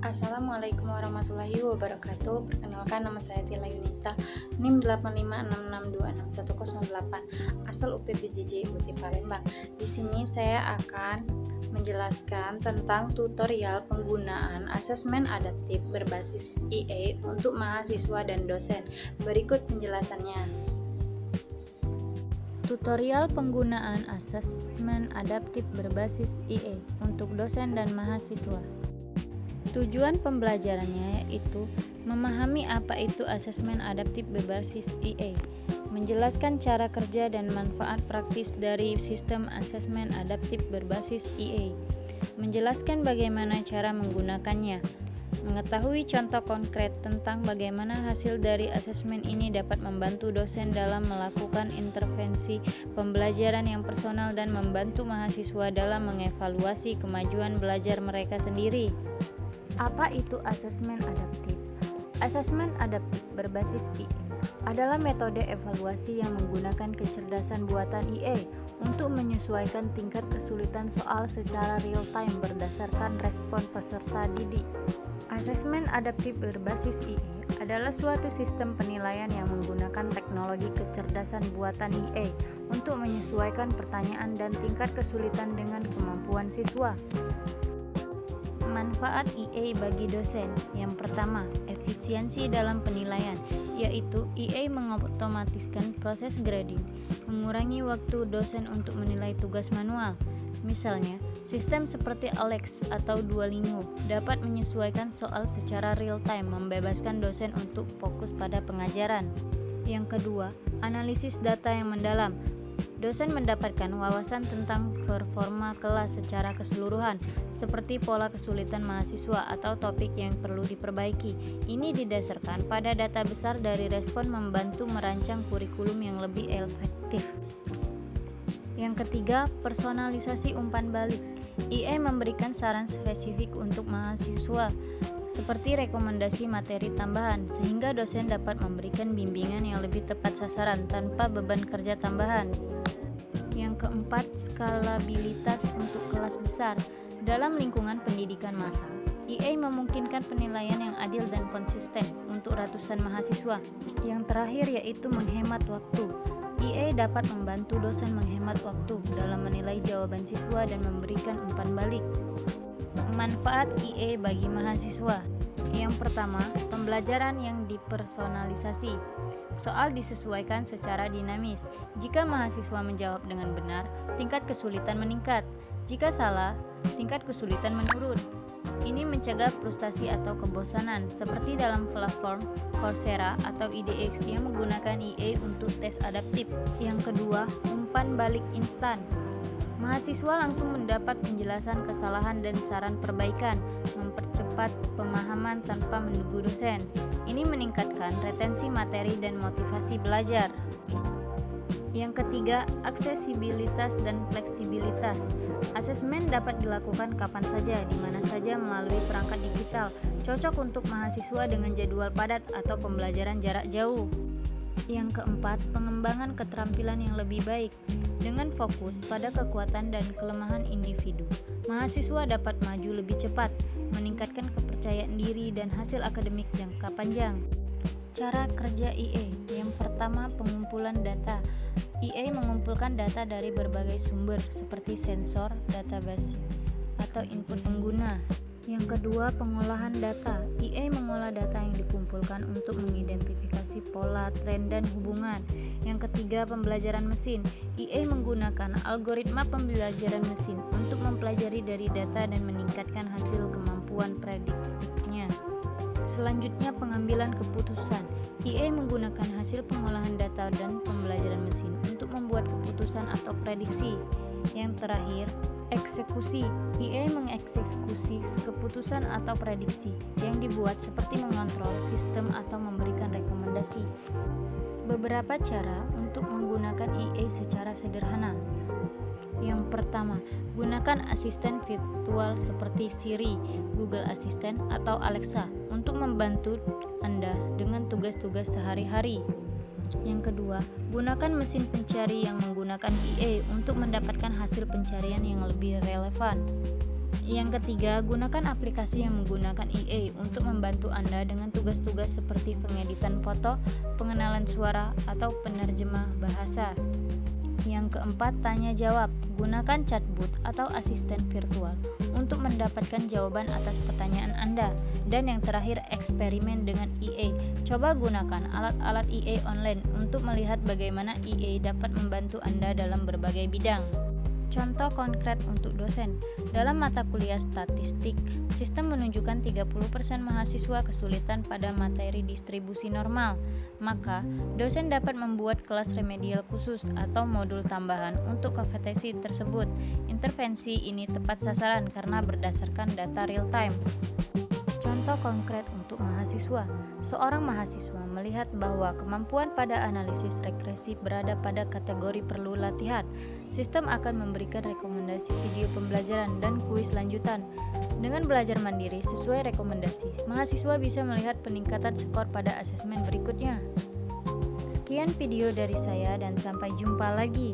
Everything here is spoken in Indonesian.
Assalamualaikum warahmatullahi wabarakatuh. Perkenalkan, nama saya Tila Yunita, NIM 856626108, asal UPBJJ Putih Palembang. Di sini saya akan menjelaskan tentang tutorial penggunaan asesmen adaptif berbasis IA untuk mahasiswa dan dosen. Berikut penjelasannya. Tutorial penggunaan asesmen adaptif berbasis IA untuk dosen dan mahasiswa. Tujuan pembelajarannya yaitu memahami apa itu asesmen adaptif berbasis IA, menjelaskan cara kerja dan manfaat praktis dari sistem asesmen adaptif berbasis IA, menjelaskan bagaimana cara menggunakannya, mengetahui contoh konkret tentang bagaimana hasil dari asesmen ini dapat membantu dosen dalam melakukan intervensi pembelajaran yang personal dan membantu mahasiswa dalam mengevaluasi kemajuan belajar mereka sendiri. Apa itu asesmen adaptif? Asesmen adaptif berbasis IA adalah metode evaluasi yang menggunakan kecerdasan buatan IA untuk menyesuaikan tingkat kesulitan soal secara real-time berdasarkan respon peserta didik. Asesmen adaptif berbasis IA adalah suatu sistem penilaian yang menggunakan teknologi kecerdasan buatan IA untuk menyesuaikan pertanyaan dan tingkat kesulitan dengan kemampuan siswa. Manfaat IA bagi dosen. Yang pertama, efisiensi dalam penilaian, yaitu IA mengotomatiskan proses grading, mengurangi waktu dosen untuk menilai tugas manual. Misalnya, sistem seperti Alex atau Duolingo dapat menyesuaikan soal secara real-time, membebaskan dosen untuk fokus pada pengajaran. Yang kedua, analisis data yang mendalam. Dosen mendapatkan wawasan tentang performa kelas secara keseluruhan, seperti pola kesulitan mahasiswa atau topik yang perlu diperbaiki. Ini didasarkan pada data besar dari respon, membantu merancang kurikulum yang lebih efektif. Yang ketiga, personalisasi umpan balik. IA memberikan saran spesifik untuk mahasiswa, seperti rekomendasi materi tambahan, sehingga dosen dapat memberikan bimbingan yang lebih tepat sasaran tanpa beban kerja tambahan. Yang keempat, skalabilitas untuk kelas besar. Dalam lingkungan pendidikan massal, IA memungkinkan penilaian yang adil dan konsisten untuk ratusan mahasiswa. Yang terakhir yaitu menghemat waktu. IA dapat membantu dosen menghemat waktu dalam menilai jawaban siswa dan memberikan umpan balik. Manfaat IA bagi mahasiswa. Yang pertama, pembelajaran yang dipersonalisasi. Soal disesuaikan secara dinamis. Jika mahasiswa menjawab dengan benar, tingkat kesulitan meningkat. Jika salah, tingkat kesulitan menurun. Ini mencegah frustasi atau kebosanan, seperti dalam platform Coursera atau IDX yang menggunakan IA untuk tes adaptif. Yang kedua, umpan balik instan. Mahasiswa langsung mendapat penjelasan kesalahan dan saran perbaikan, mempercepat pemahaman tanpa menunggu dosen. Ini meningkatkan retensi materi dan motivasi belajar. Yang ketiga, aksesibilitas dan fleksibilitas. Asesmen dapat dilakukan kapan saja, di mana saja melalui perangkat digital, cocok untuk mahasiswa dengan jadwal padat atau pembelajaran jarak jauh. Yang keempat, pengembangan keterampilan yang lebih baik. Dengan fokus pada kekuatan dan kelemahan individu, mahasiswa dapat maju lebih cepat, meningkatkan kepercayaan diri dan hasil akademik jangka panjang. Cara kerja IA. Yang pertama, pengumpulan data. IA mengumpulkan data dari berbagai sumber seperti sensor, database, atau input pengguna. Yang kedua, pengolahan data. IA mengolah data yang dikumpulkan untuk mengidentifikasi pola, tren, dan hubungan. Yang ketiga, pembelajaran mesin. IA menggunakan algoritma pembelajaran mesin untuk mempelajari dari data dan meningkatkan hasil kemampuan prediktifnya. Selanjutnya, pengambilan keputusan. IA menggunakan hasil pengolahan data dan pembelajaran mesin untuk membuat keputusan atau prediksi. Yang terakhir, eksekusi. IA mengeksekusi keputusan atau prediksi yang dibuat, seperti mengontrol sistem atau memberikan rekomendasi. Beberapa cara untuk menggunakan IA secara sederhana. Yang pertama, gunakan asisten virtual seperti Siri, Google Assistant, atau Alexa untuk membantu Anda dengan tugas-tugas sehari-hari. Yang kedua, gunakan mesin pencari yang menggunakan IA untuk mendapatkan hasil pencarian yang lebih relevan. Yang ketiga, gunakan aplikasi yang menggunakan EA untuk membantu Anda dengan tugas-tugas seperti pengeditan foto, pengenalan suara, atau penerjemah bahasa. Yang keempat, tanya jawab. Gunakan chatbot atau asisten virtual untuk mendapatkan jawaban atas pertanyaan Anda. Dan yang terakhir, eksperimen dengan EA. Coba gunakan alat-alat EA online untuk melihat bagaimana EA dapat membantu Anda dalam berbagai bidang. Contoh konkret untuk dosen. Dalam mata kuliah statistik, sistem menunjukkan 30% mahasiswa kesulitan pada materi distribusi normal. Maka, dosen dapat membuat kelas remedial khusus atau modul tambahan untuk kompetensi tersebut. Intervensi ini tepat sasaran karena berdasarkan data real time. Contoh konkret untuk mahasiswa. Seorang mahasiswa melihat bahwa kemampuan pada analisis regresif berada pada kategori perlu latihan. Sistem akan memberikan rekomendasi video pembelajaran dan kuis lanjutan. Dengan belajar mandiri sesuai rekomendasi, mahasiswa bisa melihat peningkatan skor pada asesmen berikutnya. Sekian video dari saya dan sampai jumpa lagi.